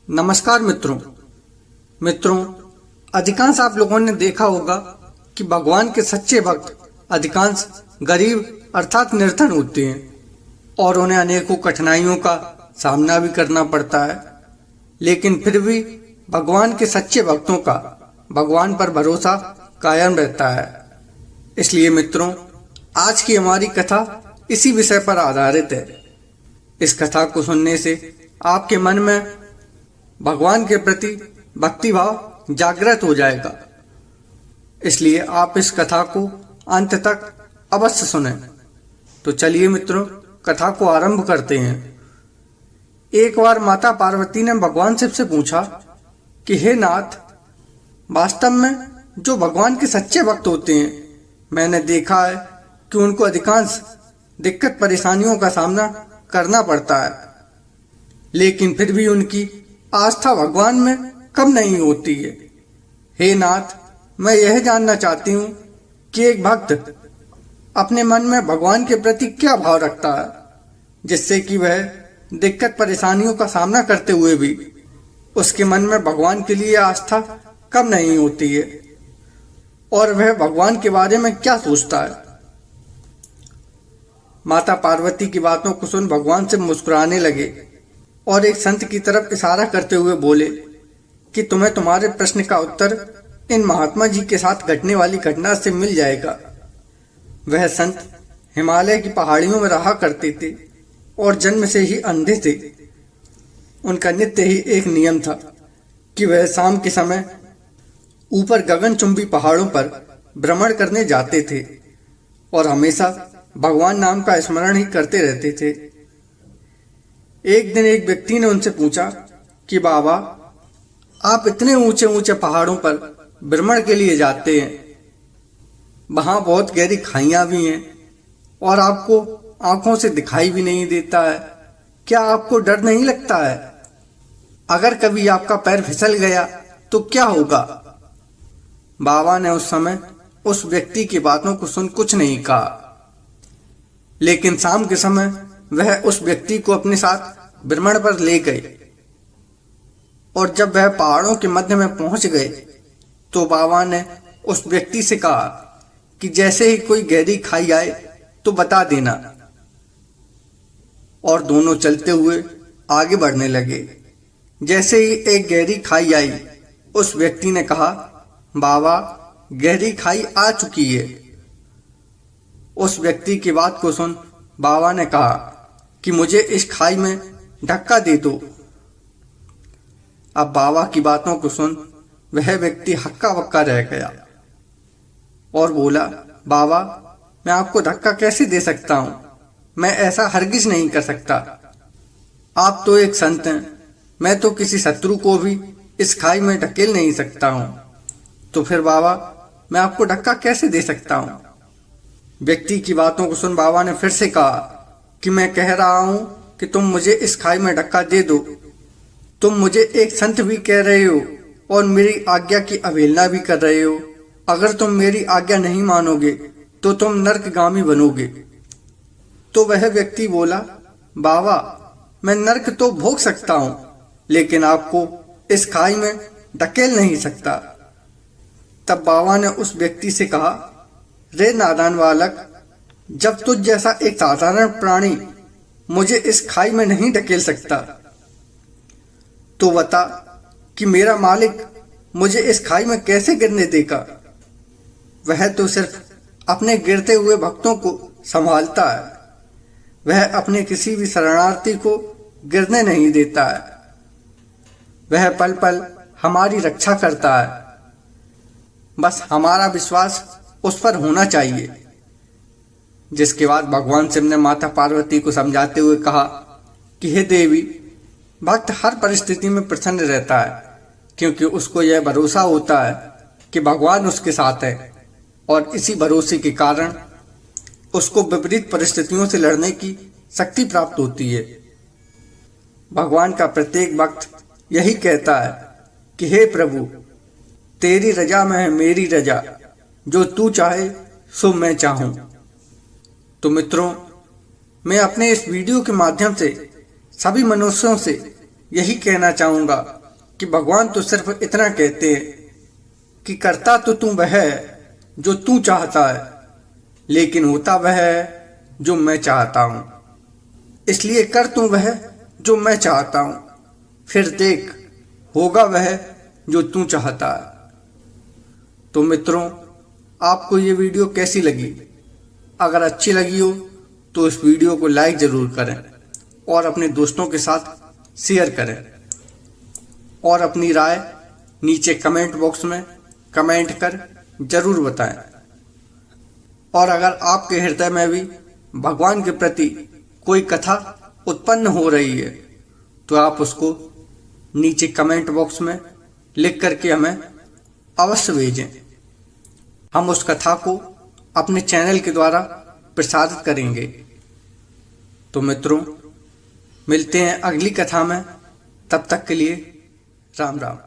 नमस्कार मित्रों, अधिकांश आप लोगों ने देखा होगा कि भगवान के सच्चे भक्त अधिकांश गरीब अर्थात निर्धन होते हैं और उन्हें अनेकों कठिनाइयों का सामना भी करना पड़ता है, लेकिन फिर भी भगवान के सच्चे भक्तों का भगवान पर भरोसा कायम रहता है। इसलिए मित्रों, आज की हमारी कथा इसी विषय पर आधारित है। इस कथा को सुनने से आपके मन में भगवान के प्रति भक्ति भाव जागृत हो जाएगा। इसलिए आप इस कथा को अंत तक अवश्य सुनें। तो चलिए मित्रों, कथा को आरंभ करते हैं। एक बार माता पार्वती ने भगवान शिव से पूछा कि हे नाथ, वास्तव में जो भगवान के सच्चे भक्त होते हैं, मैंने देखा है कि उनको अधिकांश दिक्कत परेशानियों का सामना करना पड़ता है, लेकिन फिर भी उनकी आस्था भगवान में कम नहीं होती है। हे नाथ, मैं यह जानना चाहती हूँ कि एक भक्त अपने मन में भगवान के प्रति क्या भाव रखता है, जिससे कि वह दिक्कत परेशानियों का सामना करते हुए भी उसके मन में भगवान के लिए आस्था कम नहीं होती है, और वह भगवान के बारे में क्या सोचता है। माता पार्वती की बातों को सुन भगवान से मुस्कुराने लगे और एक संत की तरफ इशारा करते हुए बोले कि तुम्हें तुम्हारे प्रश्न का उत्तर इन महात्मा जी के साथ घटने वाली घटना से मिल जाएगा। वह संत हिमालय की पहाड़ियों में रहा करते थे और जन्म से ही अंधे थे। उनका नित्य ही एक नियम था कि वह शाम के समय ऊपर गगनचुंबी पहाड़ों पर भ्रमण करने जाते थे और हमेशा भगवान नाम का स्मरण ही करते रहते थे। एक दिन एक व्यक्ति ने उनसे पूछा कि बाबा, आप इतने ऊंचे ऊंचे पहाड़ों पर भ्रमण के लिए जाते हैं, वहां बहुत गहरी खाइयां भी हैं और आपको आंखों से दिखाई भी नहीं देता है, क्या आपको डर नहीं लगता है? अगर कभी आपका पैर फिसल गया तो क्या होगा? बाबा ने उस समय उस व्यक्ति की बातों को सुन कुछ नहीं कहा, लेकिन शाम के समय वह उस व्यक्ति को अपने साथ भ्रमण पर ले गए और जब वह पहाड़ों के मध्य में पहुंच गए तो बाबा ने उस व्यक्ति से कहा कि जैसे ही कोई गहरी खाई आए तो बता देना, और दोनों चलते हुए आगे बढ़ने लगे। जैसे ही एक गहरी खाई आई, उस व्यक्ति ने कहा, बाबा, गहरी खाई आ चुकी है। उस व्यक्ति की बात को सुन बाबा ने कहा कि मुझे इस खाई में धक्का दे दो। अब बाबा की बातों को सुन वह व्यक्ति हक्का बक्का रह गया और बोला, बाबा, मैं आपको धक्का कैसे दे सकता हूं? मैं ऐसा हरगिज नहीं कर सकता। आप तो एक संत हैं, मैं तो किसी शत्रु को भी इस खाई में ढकेल नहीं सकता हूं, तो फिर बाबा, मैं आपको धक्का कैसे दे सकता हूं? व्यक्ति की बातों को सुन बाबा ने फिर से कहा कि मैं कह रहा हूं कि तुम मुझे इस खाई में धक्का दे दो। तुम मुझे एक संत भी कह रहे हो और मेरी आज्ञा की अवहेलना भी कर रहे हो। अगर तुम मेरी आज्ञा नहीं मानोगे तो तुम नरकगामी बनोगे। तो वह व्यक्ति बोला, बाबा, मैं नरक तो भोग सकता हूं, लेकिन आपको इस खाई में धकेल नहीं सकता। तब बाबा ने उस व्यक्ति से कहा, रे नादान बालक, जब तुझ जैसा एक साधारण प्राणी मुझे इस खाई में नहीं ढकेल सकता, तो बता कि मेरा मालिक मुझे इस खाई में कैसे गिरने देगा? वह तो सिर्फ अपने गिरते हुए भक्तों को संभालता है, वह अपने किसी भी शरणार्थी को गिरने नहीं देता है। वह पल पल हमारी रक्षा करता है, बस हमारा विश्वास उस पर होना चाहिए। जिसके बाद भगवान शिव ने माता पार्वती को समझाते हुए कहा कि हे देवी, भक्त हर परिस्थिति में प्रसन्न रहता है, क्योंकि उसको यह भरोसा होता है कि भगवान उसके साथ है, और इसी भरोसे के कारण उसको विपरीत परिस्थितियों से लड़ने की शक्ति प्राप्त होती है। भगवान का प्रत्येक भक्त यही कहता है कि हे प्रभु, तेरी रजा में है मेरी रजा, जो तू चाहे सो मैं चाहूं। तो मित्रों, मैं अपने इस वीडियो के माध्यम से सभी मनुष्यों से यही कहना चाहूँगा कि भगवान तो सिर्फ इतना कहते हैं कि करता तो तू वह है जो तू चाहता है, लेकिन होता वह है जो मैं चाहता हूँ। इसलिए कर तू वह जो मैं चाहता हूँ, फिर देख होगा वह जो तू चाहता है। तो मित्रों, आपको ये वीडियो कैसी लगी? अगर अच्छी लगी हो तो इस वीडियो को लाइक ज़रूर करें और अपने दोस्तों के साथ शेयर करें, और अपनी राय नीचे कमेंट बॉक्स में कमेंट कर जरूर बताएं। और अगर आपके हृदय में भी भगवान के प्रति कोई कथा उत्पन्न हो रही है तो आप उसको नीचे कमेंट बॉक्स में लिख करके हमें अवश्य भेजें। हम उस कथा को अपने चैनल के द्वारा प्रसारित करेंगे। तो मित्रों, मिलते हैं अगली कथा में। तब तक के लिए राम राम।